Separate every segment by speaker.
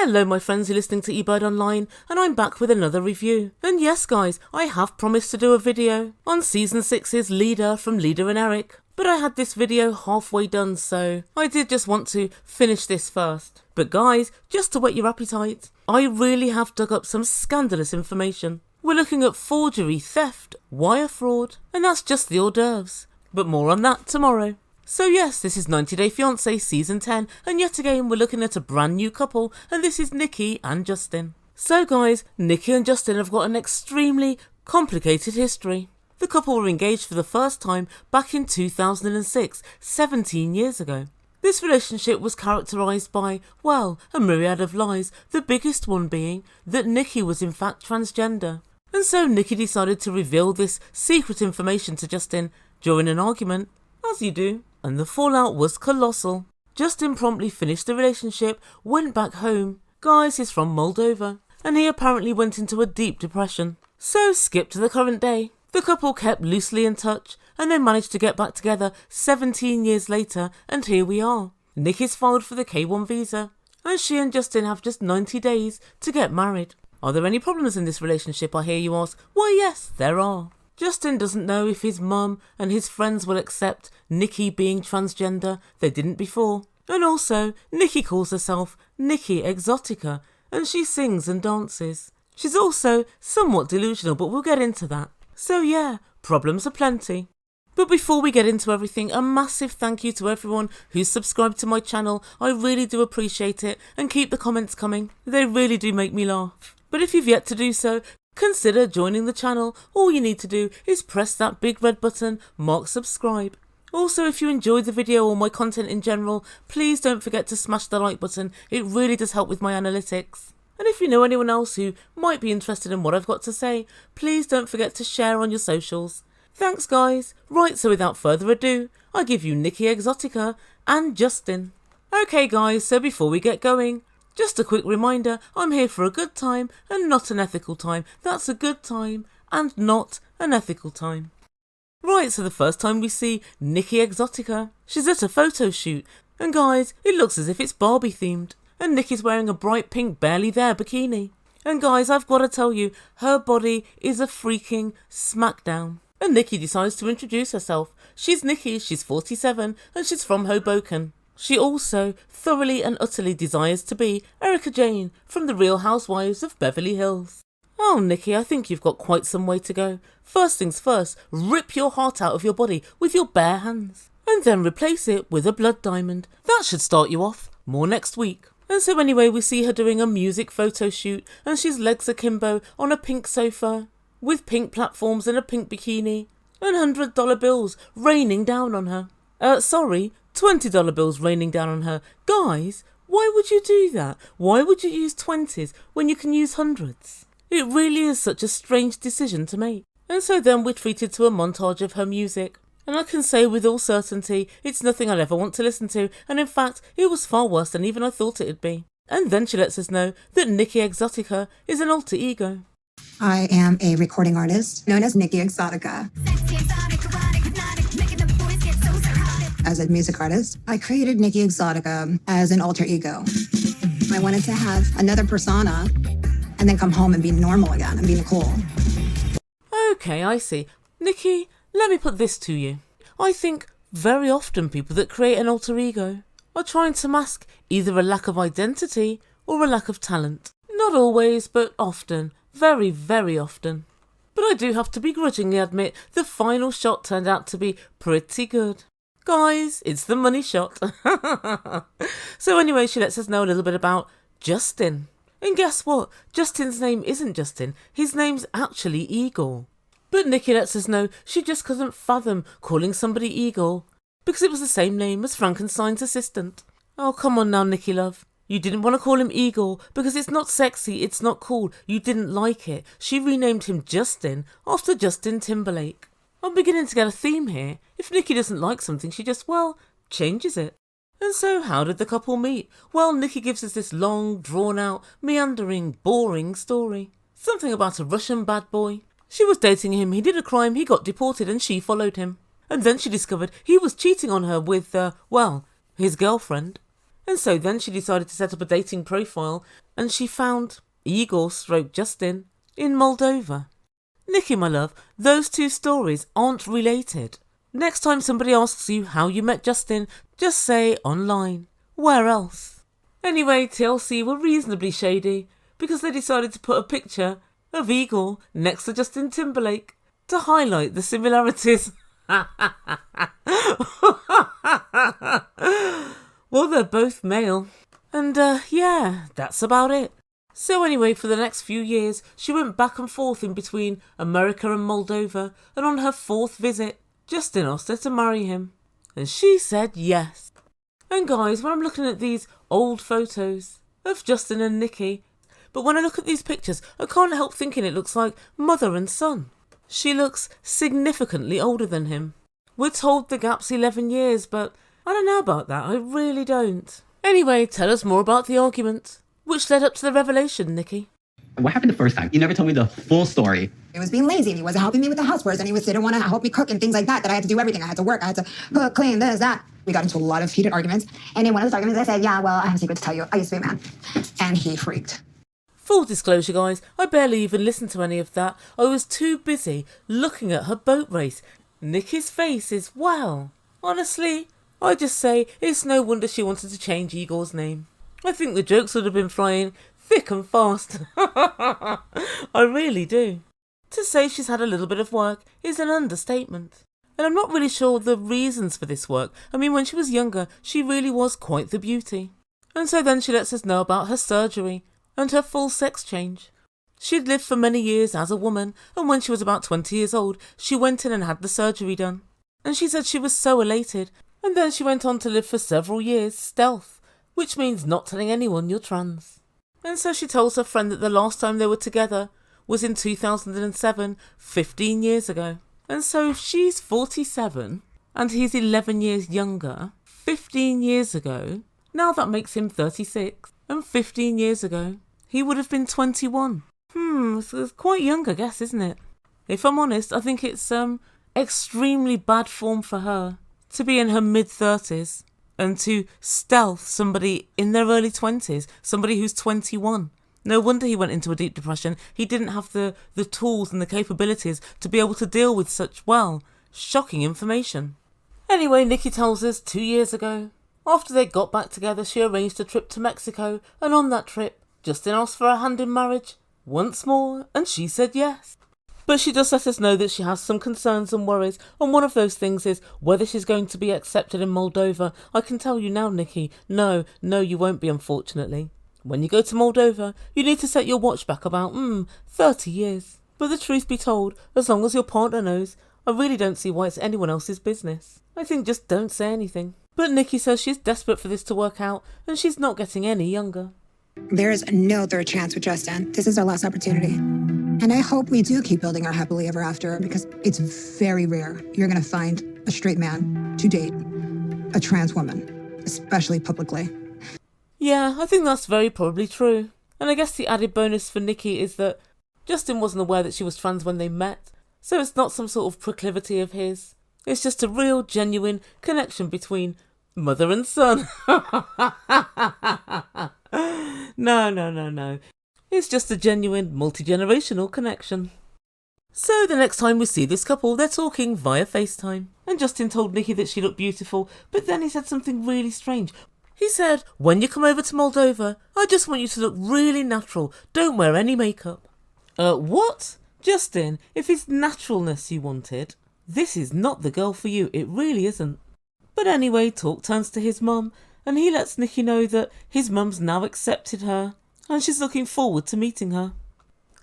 Speaker 1: Hello my friends who are listening to Ebird Online, and I'm back with another review. And yes guys, I have promised to do a video on Season 6's Leader from Leader and Eric. But I had this video halfway done, so I did just want to finish this first. But guys, just to whet your appetite, I really have dug up some scandalous information. We're looking at forgery, theft, wire fraud, and that's just the hors d'oeuvres. But more on that tomorrow. So yes, this is 90 Day Fiancé Season 10, and yet again we're looking at a brand new couple, and this is Nikki and Justin. So guys, Nikki and Justin have got an extremely complicated history. The couple were engaged for the first time back in 2006, 17 years ago. This relationship was characterised by, well, a myriad of lies, the biggest one being that Nikki was in fact transgender. And so Nikki decided to reveal this secret information to Justin during an argument, as you do. And the fallout was colossal. Justin promptly finished the relationship, went back home. Guys, he's from Moldova, and he apparently went into a deep depression. So skip to the current day. The couple kept loosely in touch, and they managed to get back together 17 years later, and here we are. Nikki's filed for the K1 visa, and she and Justin have just 90 days to get married. Are there any problems in this relationship, I hear you ask? Why yes, there are. Justin doesn't know if his mum and his friends will accept Nikki being transgender. They didn't before. And also, Nikki calls herself Nikki Exotica, and she sings and dances. She's also somewhat delusional, but we'll get into that. So yeah, problems are plenty. But before we get into everything, a massive thank you to everyone who's subscribed to my channel. I really do appreciate it, and keep the comments coming. They really do make me laugh. But if you've yet to do so, consider joining the channel. All you need to do is press that big red button marked subscribe. Also, if you enjoyed the video or my content in general, please don't forget to smash the like button. It really does help with my analytics. And if you know anyone else who might be interested in what I've got to say, please don't forget to share on your socials. Thanks guys. Right, so without further ado, I give you Nikki Exotica and Justin. Okay guys, so before we get going, just a quick reminder, I'm here for a good time and not an ethical time. That's a good time and not an ethical time. Right, so the first time we see Nikki Exotica, she's at a photo shoot, and guys, it looks as if it's Barbie themed, and Nikki's wearing a bright pink barely there bikini. And guys, I've got to tell you, her body is a freaking smackdown. And Nikki decides to introduce herself. She's Nikki, she's 47, and she's from Hoboken. She also thoroughly and utterly desires to be Erica Jane from The Real Housewives of Beverly Hills. Oh Nikki, I think you've got quite some way to go. First things first, rip your heart out of your body with your bare hands. And then replace it with a blood diamond. That should start you off. More next week. And so anyway, we see her doing a music photo shoot, and she's legs akimbo on a pink sofa, with pink platforms and a pink bikini, and $100 bills raining down on her. $20 bills raining down on her. Guys, why would you do that? Why would you use 20s when you can use hundreds? It really is such a strange decision to make. And so then we're treated to a montage of her music. And I can say with all certainty, it's nothing I'd ever want to listen to, and in fact, it was far worse than even I thought it'd be. And then she lets us know that Nikki Exotica is an alter ego.
Speaker 2: I am a recording artist known as Nikki Exotica. As a music artist, I created Nikki Exotica as an alter ego. I wanted to have another persona and then come home and be normal again and be Nicole.
Speaker 1: Okay, I see. Nikki, let me put this to you. I think very often people that create an alter ego are trying to mask either a lack of identity or a lack of talent. Not always, but often. Very, very often. But I do have to begrudgingly admit the final shot turned out to be pretty good. Guys, it's the money shot. So anyway, she lets us know a little bit about Justin. And guess what? Justin's name isn't Justin. His name's actually Igor. But Nikki lets us know she just couldn't fathom calling somebody Igor because it was the same name as Frankenstein's assistant. Oh, come on now, Nikki love. You didn't want to call him Igor because it's not sexy, it's not cool. You didn't like it. She renamed him Justin after Justin Timberlake. I'm beginning to get a theme here. If Nikki doesn't like something, she just, changes it. And so how did the couple meet? Well, Nikki gives us this long, drawn-out, meandering, boring story. Something about a Russian bad boy. She was dating him, he did a crime, he got deported, and she followed him. And then she discovered he was cheating on her with, his girlfriend. And so then she decided to set up a dating profile and she found Igor/Justin in Moldova. Nikki, my love, those two stories aren't related. Next time somebody asks you how you met Justin, just say online. Where else? Anyway, TLC were reasonably shady because they decided to put a picture of Igor next to Justin Timberlake to highlight the similarities. Well, they're both male. And yeah, that's about it. So anyway, for the next few years, she went back and forth in between America and Moldova, and on her 4th visit, Justin asked her to marry him. And she said yes. And guys, when I'm looking at these old photos of Justin and Nikki, but when I look at these pictures, I can't help thinking it looks like mother and son. She looks significantly older than him. We're told the gap's 11 years, but I don't know about that, I really don't. Anyway, tell us more about the argument, which led up to the revelation, Nikki.
Speaker 3: What happened the first time? You never told me the full story.
Speaker 2: He was being lazy, and he wasn't helping me with the housewares, and he didn't want to help me cook and things like that, that I had to do everything. I had to work, I had to cook, clean, this, that. We got into a lot of heated arguments, and in one of those arguments I said, yeah, well, I have a secret to tell you. I used to be a man. And he freaked.
Speaker 1: Full disclosure, guys, I barely even listened to any of that. I was too busy looking at her boat race. Nikki's face is, well, honestly, I just say it's no wonder she wanted to change Igor's name. I think the jokes would have been flying thick and fast. I really do. To say she's had a little bit of work is an understatement. And I'm not really sure the reasons for this work. I mean, when she was younger, she really was quite the beauty. And so then she lets us know about her surgery and her full sex change. She'd lived for many years as a woman, and when she was about 20 years old, she went in and had the surgery done. And she said she was so elated, and then she went on to live for several years stealth, which means not telling anyone you're trans. And so she tells her friend that the last time they were together was in 2007, 15 years ago. And so if she's 47 and he's 11 years younger, 15 years ago, now that makes him 36, and 15 years ago, he would have been 21. It's quite young, I guess, isn't it? If I'm honest, I think it's extremely bad form for her to be in her mid-30s and to stealth somebody in their early 20s, somebody who's 21. No wonder he went into a deep depression. He didn't have the tools and the capabilities to be able to deal with such, well, shocking information. Anyway, Nikki tells us 2 years ago, after they got back together, she arranged a trip to Mexico, and on that trip, Justin asked for her hand in marriage once more, and she said yes. But she does let us know that she has some concerns and worries, and one of those things is whether she's going to be accepted in Moldova. I can tell you now, Nikki, no, you won't be, unfortunately. When you go to Moldova, you need to set your watch back about, 30 years. But the truth be told, as long as your partner knows, I really don't see why it's anyone else's business. I think just don't say anything. But Nikki says she's desperate for this to work out, and she's not getting any younger.
Speaker 2: There is no third chance with Justin. This is our last opportunity. And I hope we do keep building our happily ever after, because it's very rare you're going to find a straight man to date a trans woman, especially publicly.
Speaker 1: Yeah, I think that's very probably true. And I guess the added bonus for Nikki is that Justin wasn't aware that she was trans when they met, so it's not some sort of proclivity of his. It's just a real, genuine connection between mother and son. No. It's just a genuine, multi-generational connection. So the next time we see this couple, they're talking via FaceTime. And Justin told Nikki that she looked beautiful, but then he said something really strange. He said, when you come over to Moldova, I just want you to look really natural. Don't wear any makeup. What? Justin, if it's naturalness you wanted, this is not the girl for you. It really isn't. But anyway, talk turns to his mum, and he lets Nikki know that his mum's now accepted her, and she's looking forward to meeting her.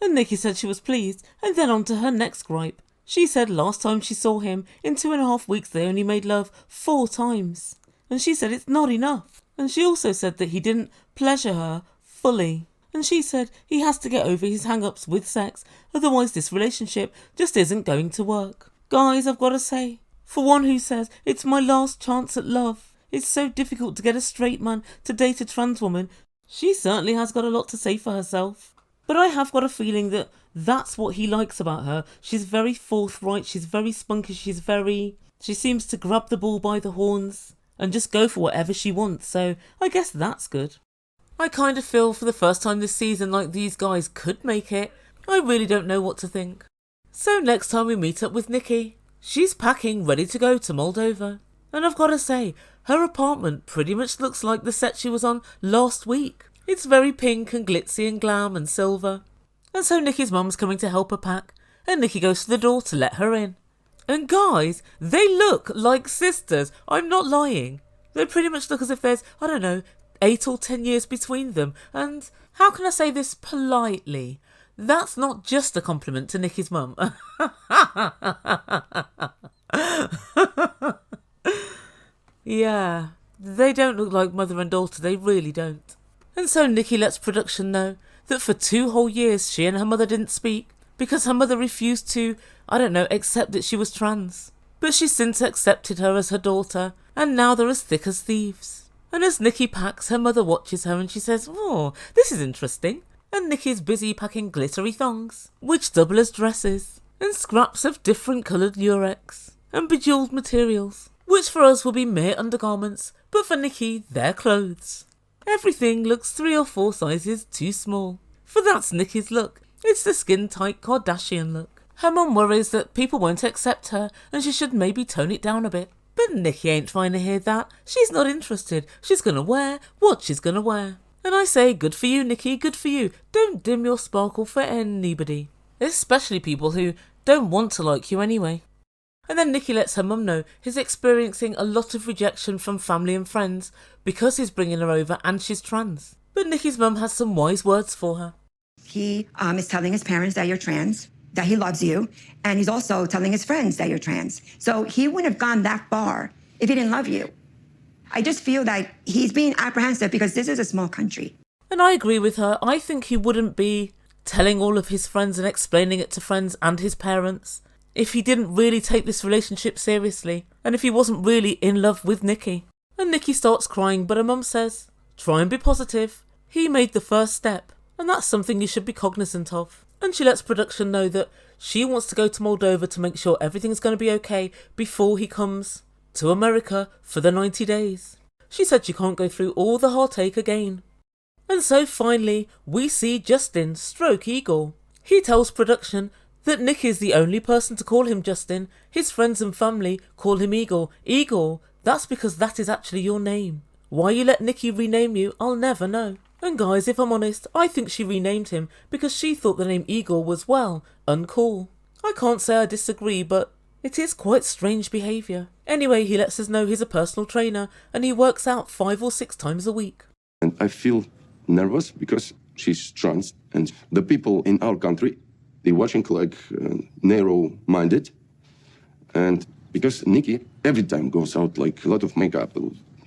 Speaker 1: And Nikki said she was pleased, and then on to her next gripe. She said last time she saw him, in 2.5 weeks they only made love 4 times. And she said it's not enough. And she also said that he didn't pleasure her fully. And she said he has to get over his hang-ups with sex, otherwise this relationship just isn't going to work. Guys, I've got to say, for one who says it's my last chance at love, it's so difficult to get a straight man to date a trans woman, she certainly has got a lot to say for herself. But I have got a feeling that that's what he likes about her. She's very forthright, she's very spunky, she seems to grab the bull by the horns and just go for whatever she wants, so I guess that's good. I kind of feel for the first time this season like these guys could make it. I really don't know what to think. So next time we meet up with Nikki, she's packing ready to go to Moldova. And I've got to say, her apartment pretty much looks like the set she was on last week. It's very pink and glitzy and glam and silver. And so Nikki's mum's coming to help her pack, and Nikki goes to the door to let her in. And guys, they look like sisters. I'm not lying. They pretty much look as if there's, 8 or 10 years between them. And how can I say this politely? That's not just a compliment to Nikki's mum. Yeah, they don't look like mother and daughter, they really don't. And so Nikki lets production know that for 2 whole years she and her mother didn't speak because her mother refused to, accept that she was trans. But she's since accepted her as her daughter, and now they're as thick as thieves. And as Nikki packs, her mother watches her and she says, "Oh, this is interesting." And Nikki's busy packing glittery thongs, which double as dresses, and scraps of different coloured lurex, and bejewelled materials, which for us will be mere undergarments, but for Nikki, they're clothes. Everything looks 3 or 4 sizes too small, for that's Nikki's look. It's the skin-tight Kardashian look. Her mum worries that people won't accept her and she should maybe tone it down a bit. But Nikki ain't trying to hear that. She's not interested. She's going to wear what she's going to wear. And I say, good for you, Nikki, good for you. Don't dim your sparkle for anybody, especially people who don't want to like you anyway. And then Nikki lets her mum know he's experiencing a lot of rejection from family and friends because he's bringing her over and she's trans. But Nikki's mum has some wise words for her.
Speaker 4: He is telling his parents that you're trans, that he loves you, and he's also telling his friends that you're trans. So he wouldn't have gone that far if he didn't love you. I just feel like he's being apprehensive because this is a small country.
Speaker 1: And I agree with her. I think he wouldn't be telling all of his friends and explaining it to friends and his parents if he didn't really take this relationship seriously and if he wasn't really in love with Nikki. And Nikki starts crying, but her mum says, try and be positive. He made the first step, and that's something you should be cognizant of. And she lets production know that she wants to go to Moldova to make sure everything's going to be okay before he comes to America for the 90 days. She said she can't go through all the heartache again. And so finally, we see Justin stroke Igor. He tells production that Nick is the only person to call him Justin. His friends and family call him Igor. Igor, that's because that is actually your name. Why you let Nikki rename you, I'll never know. And guys, if I'm honest, I think she renamed him because she thought the name Igor was, well, uncool. I can't say I disagree, but it is quite strange behaviour. Anyway, he lets us know he's a personal trainer and he works out 5 or 6 times a week.
Speaker 5: And I feel nervous because she's trans and the people in our country, they're watching like narrow-minded. And because Nikki every time goes out like a lot of makeup,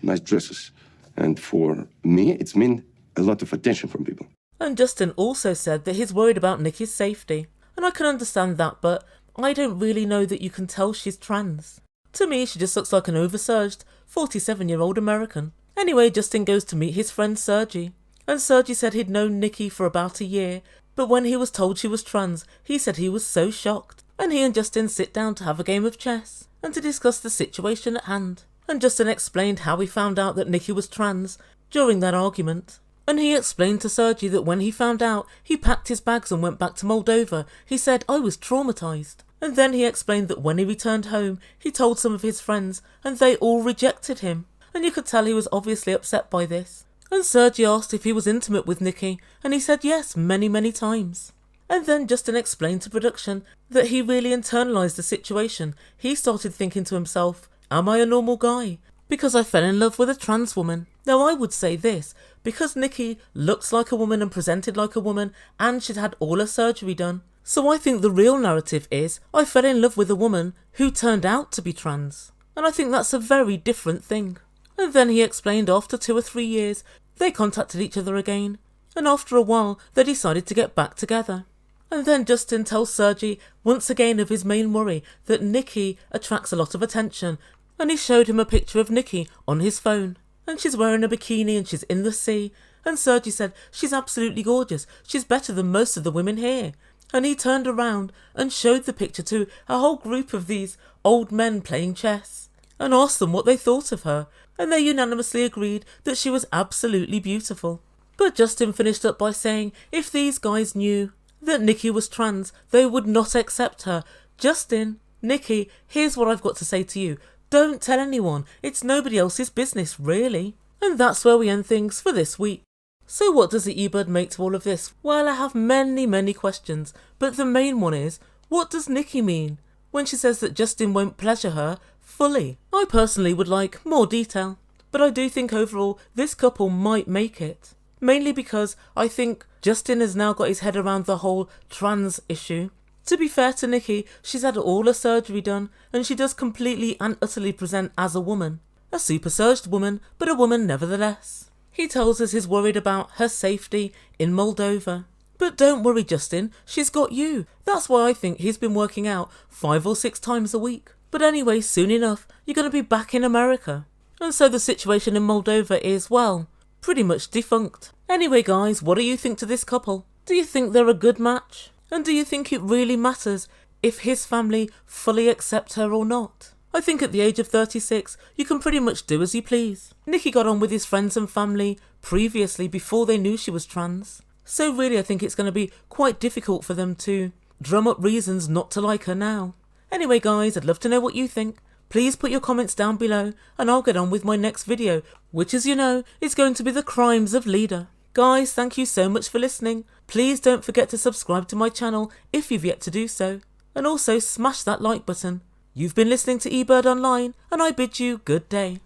Speaker 5: nice dresses. And for me, it's mean a lot of attention from people.
Speaker 1: And Justin also said that he's worried about Nikki's safety. And I can understand that, but I don't really know that you can tell she's trans. To me, she just looks like an oversurged 47-year-old American. Anyway, Justin goes to meet his friend Sergi. And Sergi said he'd known Nikki for about a year, but when he was told she was trans, he said he was so shocked. And he and Justin sit down to have a game of chess and to discuss the situation at hand. And Justin explained how he found out that Nikki was trans during that argument. And he explained to Sergi that when he found out, he packed his bags and went back to Moldova. He said, I was traumatised. And then he explained that when he returned home, he told some of his friends and they all rejected him. And you could tell he was obviously upset by this. And Sergi asked if he was intimate with Nikki, and he said yes, many, many times. And then Justin explained to production that he really internalised the situation. He started thinking to himself, am I a normal guy? Because I fell in love with a trans woman. Now I would say this, because Nikki looks like a woman and presented like a woman, and she'd had all her surgery done. So I think the real narrative is, I fell in love with a woman who turned out to be trans. And I think that's a very different thing. And then he explained after 2 or 3 years, they contacted each other again. And after a while, they decided to get back together. And then Justin tells Sergi once again of his main worry, that Nikki attracts a lot of attention. And he showed him a picture of Nikki on his phone. And she's wearing a bikini and she's in the sea. And Sergi said, she's absolutely gorgeous. She's better than most of the women here. And he turned around and showed the picture to a whole group of these old men playing chess. and asked them what they thought of her, and they unanimously agreed that she was absolutely beautiful. But Justin finished up by saying if these guys knew that Nikki was trans, they would not accept her. Justin, Nikki, here's what I've got to say to you. Don't tell anyone. It's nobody else's business, really. And that's where we end things for this week. So what does the Ebird make to all of this? Well, I have many questions, but the main one is, what does Nikki mean when she says that Justin won't pleasure her fully? I personally would like more detail, but I do think overall this couple might make it. Mainly because I think Justin has now got his head around the whole trans issue. To be fair to Nikki, she's had all her surgery done, and she does completely and utterly present as a woman. A super-surged woman, but a woman nevertheless. He tells us he's worried about her safety in Moldova. But don't worry, Justin, she's got you. That's why I think he's been working out 5 or 6 times a week. But anyway, soon enough, you're going to be back in America. And so the situation in Moldova is, well, pretty much defunct. Anyway guys, what do you think to this couple? Do you think they're a good match? And do you think it really matters if his family fully accept her or not? I think at the age of 36, you can pretty much do as you please. Nikki got on with his friends and family previously before they knew she was trans. So really I think it's going to be quite difficult for them to drum up reasons not to like her now. Anyway guys, I'd love to know what you think. Please put your comments down below and I'll get on with my next video, which as you know, is going to be the crimes of leader. Guys, thank you so much for listening. Please don't forget to subscribe to my channel if you've yet to do so. And also smash that like button. You've been listening to Ebird Online and I bid you good day.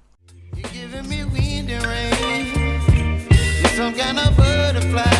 Speaker 6: You're giving me wind and rain. You're some kind of butterfly.